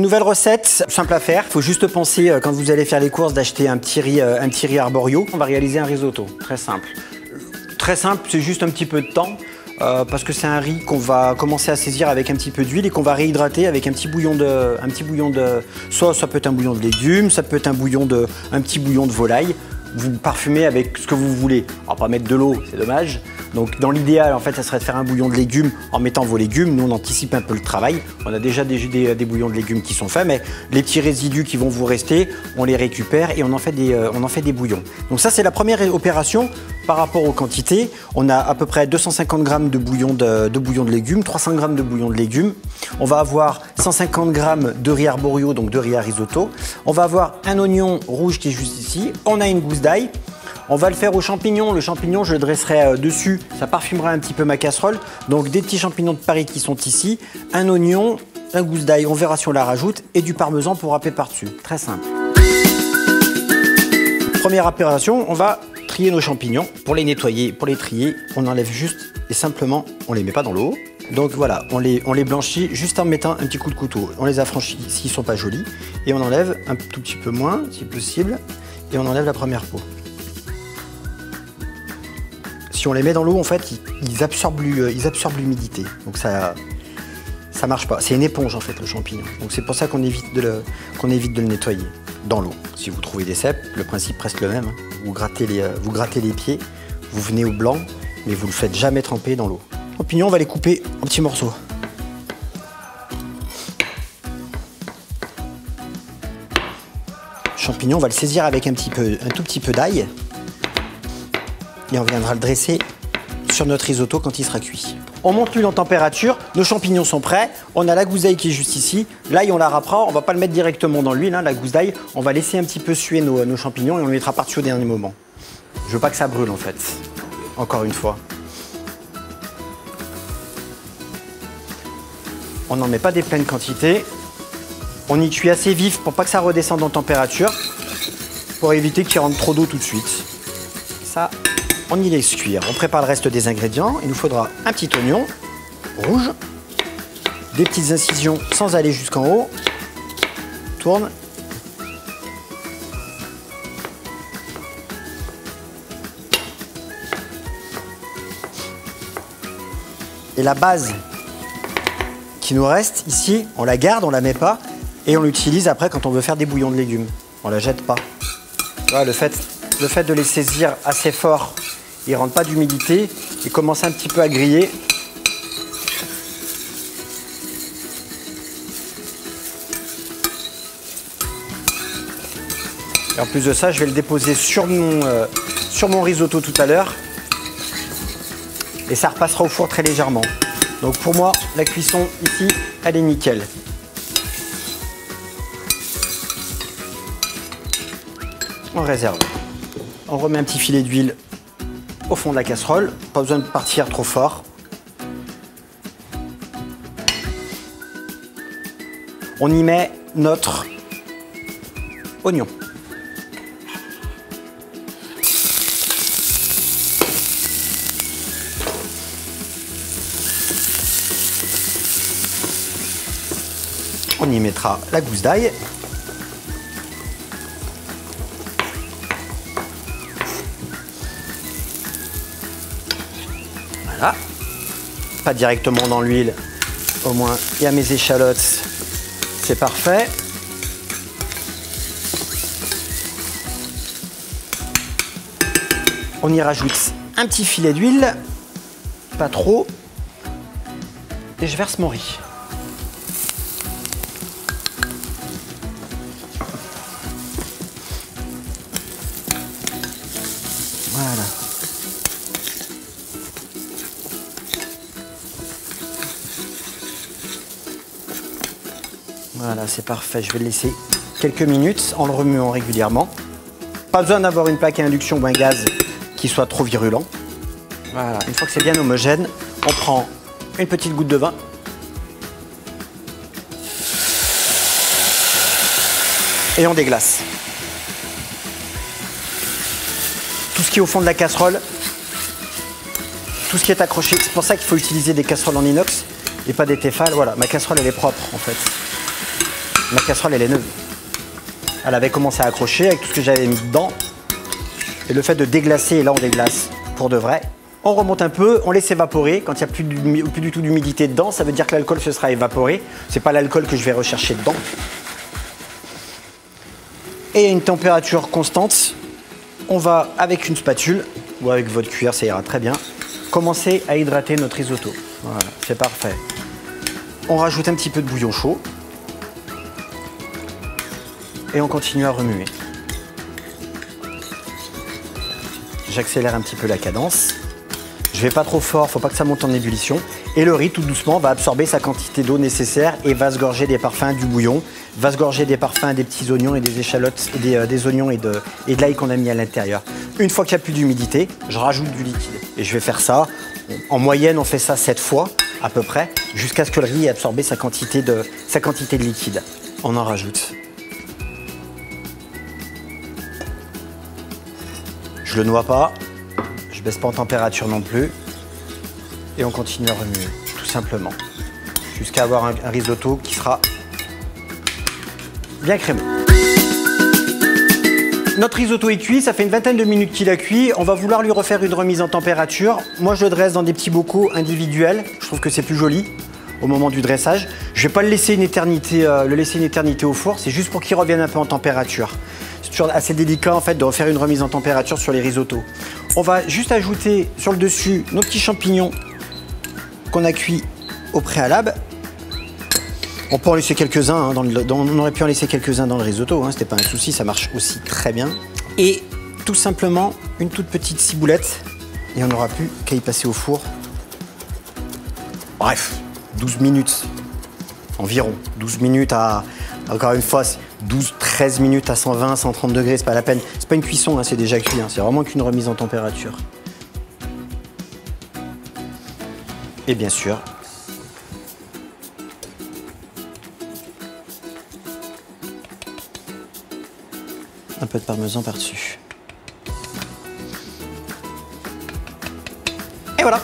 nouvelle recette, simple à faire. Il faut juste penser, quand vous allez faire les courses, d'acheter un petit riz arborio. On va réaliser un risotto, très simple. Très simple, c'est juste un petit peu de temps. Parce que c'est un riz qu'on va commencer à saisir avec un petit peu d'huile et qu'on va réhydrater avec un petit bouillon de soit ça peut être un bouillon de légumes, ça peut être un petit bouillon de volaille. Vous parfumez avec ce que vous voulez. On va pas mettre de l'eau, c'est dommage. Donc dans l'idéal, en fait, ça serait de faire un bouillon de légumes en mettant vos légumes. Nous, on anticipe un peu le travail. On a déjà des bouillons de légumes qui sont faits, mais les petits résidus qui vont vous rester, on les récupère et on en fait des bouillons. Donc ça, c'est la première opération par rapport aux quantités. On a à peu près 250 g de bouillon de légumes, 300 g de bouillon de légumes. On va avoir 150 g de riz arborio, donc de riz à risotto. On va avoir un oignon rouge qui est juste ici. On a une gousse d'ail. On va le faire aux champignons. Le champignon, je le dresserai dessus. Ça parfumera un petit peu ma casserole. Donc des petits champignons de Paris qui sont ici. Un oignon, un gousse d'ail, on verra si on la rajoute. Et du parmesan pour râper par-dessus. Très simple. Première opération, on va trier nos champignons. Pour les nettoyer, pour les trier, on enlève juste et simplement, on les met pas dans l'eau. Donc voilà, on les blanchit juste en mettant un petit coup de couteau. On les affranchit s'ils sont pas jolis. Et on enlève un tout petit peu moins, si possible. Et on enlève la première peau. Si on les met dans l'eau, en fait, ils absorbent l'humidité. Donc ça marche pas. C'est une éponge, en fait, le champignon. Donc c'est pour ça qu'on évite de le nettoyer dans l'eau. Si vous trouvez des cèpes, le principe reste le même. Vous grattez les pieds, vous venez au blanc, mais vous ne le faites jamais tremper dans l'eau. Les champignons, on va les couper en petits morceaux. Le champignon, on va le saisir avec un tout petit peu d'ail. Et on viendra le dresser sur notre risotto quand il sera cuit. On monte l'huile en température, nos champignons sont prêts, on a la gousse d'ail qui est juste ici. L'ail, on la râpera, on ne va pas le mettre directement dans l'huile, hein, la gousse d'ail. On va laisser un petit peu suer nos champignons et on le mettra par-dessus au dernier moment. Je veux pas que ça brûle en fait, encore une fois. On n'en met pas des pleines quantités. On y cuit assez vif pour pas que ça redescende en température, pour éviter qu'il rentre trop d'eau tout de suite. Ça, on y laisse cuire. On prépare le reste des ingrédients. Il nous faudra un petit oignon rouge, des petites incisions sans aller jusqu'en haut. Tourne. Et la base qui nous reste ici, on la garde, on la met pas et on l'utilise après quand on veut faire des bouillons de légumes. On la jette pas. Voilà, le fait de les saisir assez fort, ils ne rentrent pas d'humidité, ils commencent un petit peu à griller. Et en plus de ça, je vais le déposer sur mon risotto tout à l'heure. Et ça repassera au four très légèrement. Donc pour moi, la cuisson ici, elle est nickel. On réserve. On remet un petit filet d'huile au fond de la casserole. Pas besoin de partir trop fort. On y met notre oignon. On y mettra la gousse d'ail. Voilà. Pas directement dans l'huile. Au moins, il y a mes échalotes. C'est parfait. On y rajoute un petit filet d'huile. Pas trop. Et je verse mon riz. Voilà. Voilà, c'est parfait. Je vais le laisser quelques minutes en le remuant régulièrement. Pas besoin d'avoir une plaque à induction ou un gaz qui soit trop virulent. Voilà, une fois que c'est bien homogène, on prend une petite goutte de vin. Et on déglace. Tout ce qui est au fond de la casserole, tout ce qui est accroché, c'est pour ça qu'il faut utiliser des casseroles en inox et pas des Tefal. Voilà, ma casserole elle est propre en fait. Ma casserole, elle est neuve. Elle avait commencé à accrocher avec tout ce que j'avais mis dedans. Et le fait de déglacer, et là on déglace pour de vrai. On remonte un peu, on laisse évaporer. Quand il n'y a plus du tout d'humidité dedans, ça veut dire que l'alcool se sera évaporé. C'est pas l'alcool que je vais rechercher dedans. Et à une température constante, on va, avec une spatule, ou avec votre cuillère, ça ira très bien, commencer à hydrater notre risotto. Voilà, c'est parfait. On rajoute un petit peu de bouillon chaud. Et on continue à remuer. J'accélère un petit peu la cadence. Je vais pas trop fort, faut pas que ça monte en ébullition. Et le riz, tout doucement, va absorber sa quantité d'eau nécessaire et va se gorger des parfums du bouillon, va se gorger des parfums des petits oignons et des échalotes, et des oignons et de l'ail qu'on a mis à l'intérieur. Une fois qu'il n'y a plus d'humidité, je rajoute du liquide. Et je vais faire ça, en moyenne, on fait ça 7 fois, à peu près, jusqu'à ce que le riz ait absorbé sa quantité de liquide. On en rajoute. Je le noie pas, je baisse pas en température non plus. Et on continue à remuer, tout simplement. Jusqu'à avoir un risotto qui sera bien crémeux. Notre risotto est cuit, ça fait une vingtaine de minutes qu'il a cuit. On va vouloir lui refaire une remise en température. Moi, je le dresse dans des petits bocaux individuels. Je trouve que c'est plus joli au moment du dressage. Je vais pas le laisser une éternité au four, c'est juste pour qu'il revienne un peu en température. C'est toujours assez délicat en fait de refaire une remise en température sur les risottos. On va juste ajouter sur le dessus nos petits champignons qu'on a cuits au préalable. On peut en laisser quelques-uns, on aurait pu en laisser quelques-uns dans le risotto, c'était pas un souci, ça marche aussi très bien. Et tout simplement une toute petite ciboulette et on n'aura plus qu'à y passer au four. Bref, 12 minutes environ, 12 minutes à, encore une fois, 12-13 minutes à 120, 130 degrés, c'est pas la peine. C'est pas une cuisson, c'est déjà cuit, c'est vraiment qu'une remise en température. Et bien sûr, un peu de parmesan par-dessus. Et voilà!